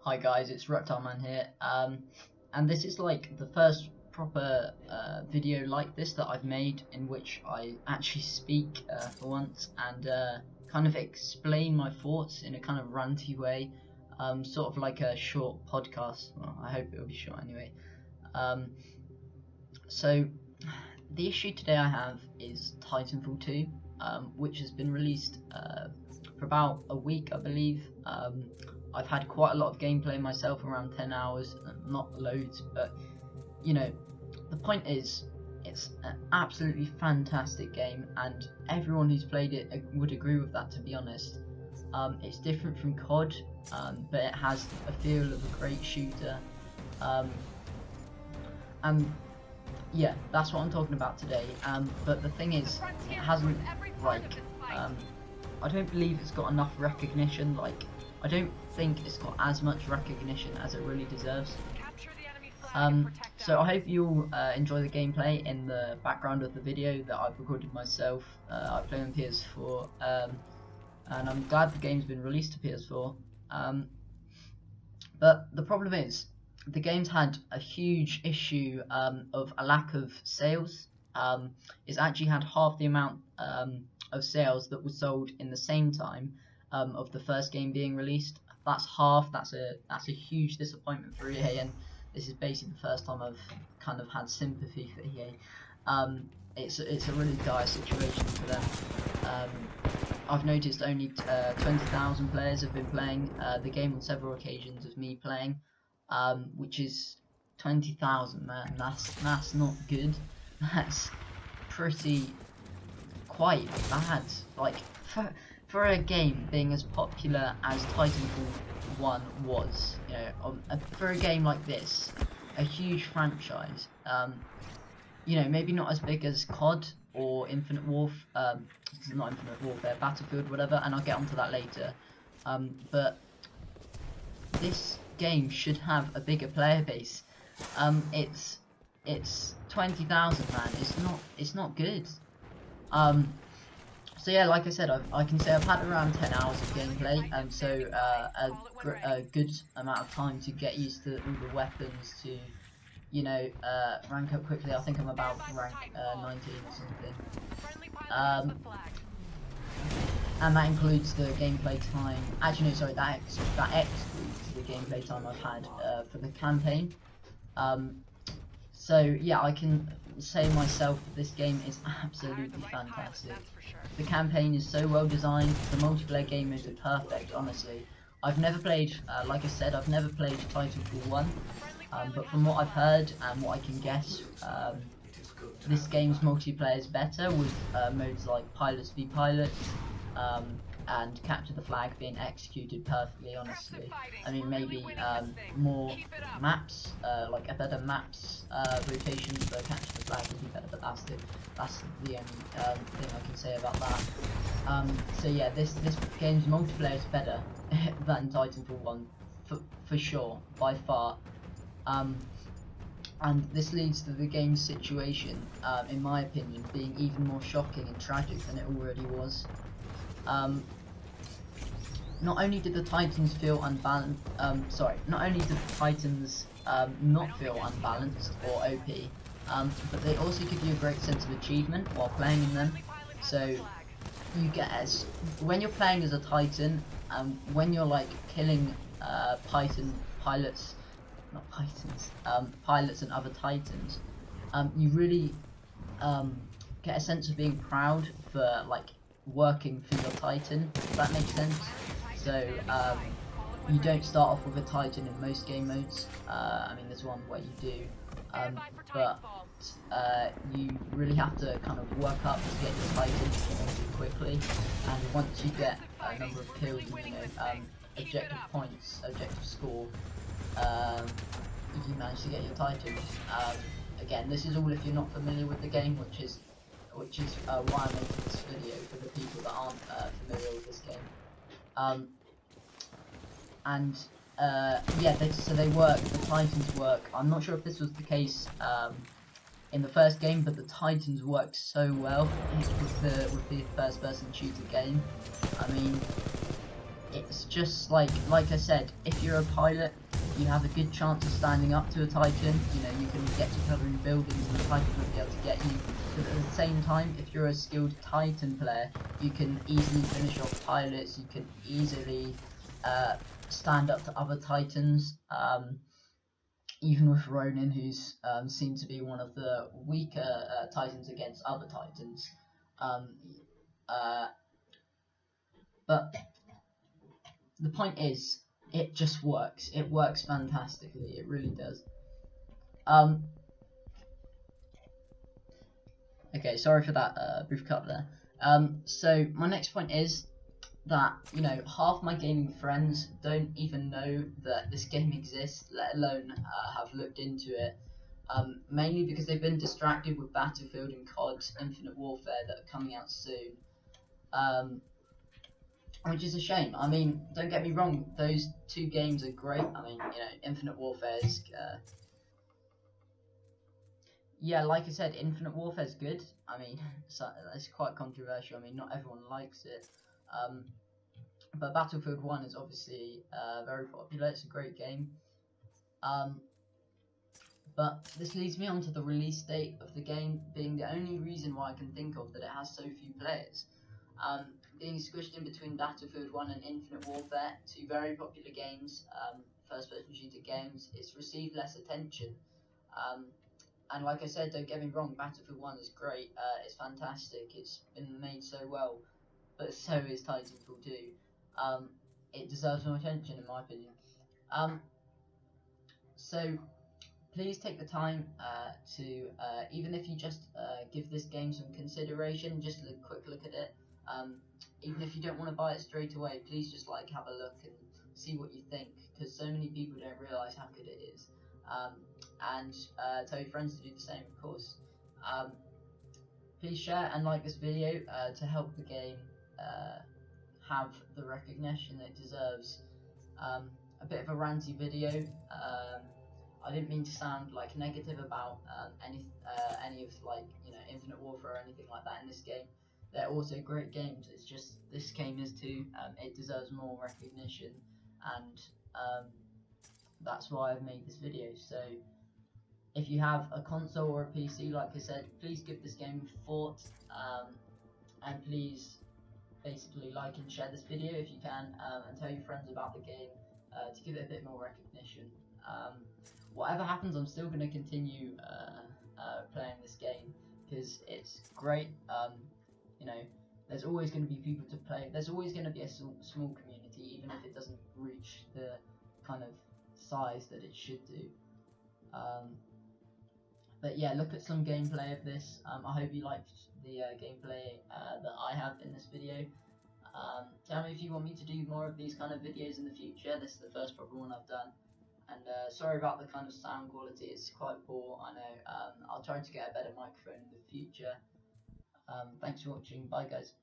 Hi guys, it's Reptile Man here, and this is like the first proper video like this that I've made in which I actually speak for once and kind of explain my thoughts in a kind of ranty way, sort of like a short podcast. Well, I hope it'll be short anyway. So the issue today I have is Titanfall 2, which has been released for about a week, I believe. I've had quite a lot of gameplay myself, around 10 hours, not loads, but you know, the point is, it's an absolutely fantastic game, and everyone who's played it would agree with that, to be honest. It's different from COD, but it has a feel of a great shooter, and yeah, that's what I'm talking about today. But the thing is, it hasn't, like, I don't believe it's got enough recognition. Like, I don't think it's got as much recognition as it really deserves. So I hope you'll enjoy the gameplay in the background of the video that I've recorded myself. I play on PS4, and I'm glad the game's been released to PS4. But the problem is, the game's had a huge issue of a lack of sales. It's actually had half the amount of sales that was sold in the same time of the first game being released. That's half. That's a huge disappointment for EA, and this is basically the first time I've kind of had sympathy for EA. It's a really dire situation for them. I've noticed only 20,000 players have been playing the game on several occasions of me playing, which is 20,000, man. That's not good. That's pretty quite bad. Like, for a game being as popular as Titanfall 1 was, you know, for a game like this, a huge franchise, you know, maybe not as big as COD or Infinite not Infinite Warfare, Battlefield, whatever, and I'll get onto that later, but this game should have a bigger player base. It's 20,000, man. It's not good. So yeah, like I said, I can say I've had around 10 hours of gameplay, and so a good amount of time to get used to all the weapons, to, you know, rank up quickly. I think I'm about rank 19 or something. And that includes the gameplay time. Actually, no, sorry, that excludes the gameplay time I've had for the campaign. So yeah, I can say myself that this game is absolutely fantastic. The campaign is so well designed. The multiplayer game modes are perfect, honestly. I've never played, like I said, I've never played Titanfall 1, but from what I've heard and what I can guess, this game's multiplayer is better, with modes like Pilots v Pilots, and Capture the Flag being executed perfectly, honestly. I mean, maybe more maps, like a better maps rotation for Capture the Flag would be better, but that's the only thing I can say about that. So yeah, this game's multiplayer is better than Titanfall 1, for sure, by far. And this leads to the game's situation, in my opinion, being even more shocking and tragic than it already was. Not only did the Titans feel unbalanced, not only did the Titans not feel unbalanced or OP, but they also give you a great sense of achievement while playing in them. So you get, when you're playing as a Titan, when you're like killing pilots and other Titans, you really get a sense of being proud for, like, working for your Titan, if that makes sense. So you don't start off with a Titan in most game modes. I mean, there's one where you do, but you really have to kind of work up to get your Titan quickly, and once you get a number of kills and, you know, objective points, objective score, you manage to get your Titans. Again, this is all if you're not familiar with the game, which is why I'm making this video, for the people that aren't familiar with this game. Yeah, so they work. The Titans work. I'm not sure if this was the case in the first game, but the Titans work so well with the first-person shooter game. I mean, it's just like I said, if you're a pilot, you have a good chance of standing up to a Titan. You know, you can get to covering buildings and the Titan won't be able to get you. But at the same time, if you're a skilled Titan player, you can easily finish off pilots. You can easily stand up to other Titans. Even with Ronin, who's seen to be one of the weaker Titans against other Titans. But the point is, it just works. It works fantastically. It really does. Okay, sorry for that brief cut there. So my next point is that, you know, half my gaming friends don't even know that this game exists, let alone have looked into it. Mainly because they've been distracted with Battlefield and COD Infinite Warfare that are coming out soon. Which is a shame. I mean, don't get me wrong, those two games are great. I mean, you know, Infinite Warfare is... yeah, like I said, Infinite Warfare is good. I mean, it's quite controversial. I mean, not everyone likes it. But Battlefield 1 is obviously very popular. It's a great game. But this leads me on to the release date of the game being the only reason why I can think of that it has so few players. Being squished in between Battlefield 1 and Infinite Warfare, two very popular games, first-person shooter games, it's received less attention. And like I said, don't get me wrong, Battlefield 1 is great, it's fantastic, it's been made so well, but so is Titanfall 2. It deserves more attention in my opinion. So please take the time to, even if you just give this game some consideration, just a quick look at it. Even if you don't want to buy it straight away, please just like have a look and see what you think, because so many people don't realise how good it is. And tell your friends to do the same, of course. Please share and like this video to help the game have the recognition it deserves. A bit of a ranty video. I didn't mean to sound like negative about any of like, you know, Infinite Warfare or anything like that in this game. They're also great games. It's just this game is too. It deserves more recognition, and that's why I've made this video. So if you have a console or a PC, like I said, please give this game thought, and please basically like and share this video if you can, and tell your friends about the game to give it a bit more recognition. Whatever happens, I'm still going to continue playing this game because it's great. You know, there's always going to be people to play. There's always going to be a small community, even if it doesn't reach the kind of size that it should do. But yeah, look at some gameplay of this. I hope you liked the gameplay that I have in this video. Tell me if you want me to do more of these kind of videos in the future. This is the first proper one I've done. And sorry about the kind of sound quality, it's quite poor, I know. I'll try to get a better microphone in the future. Thanks for watching, bye guys.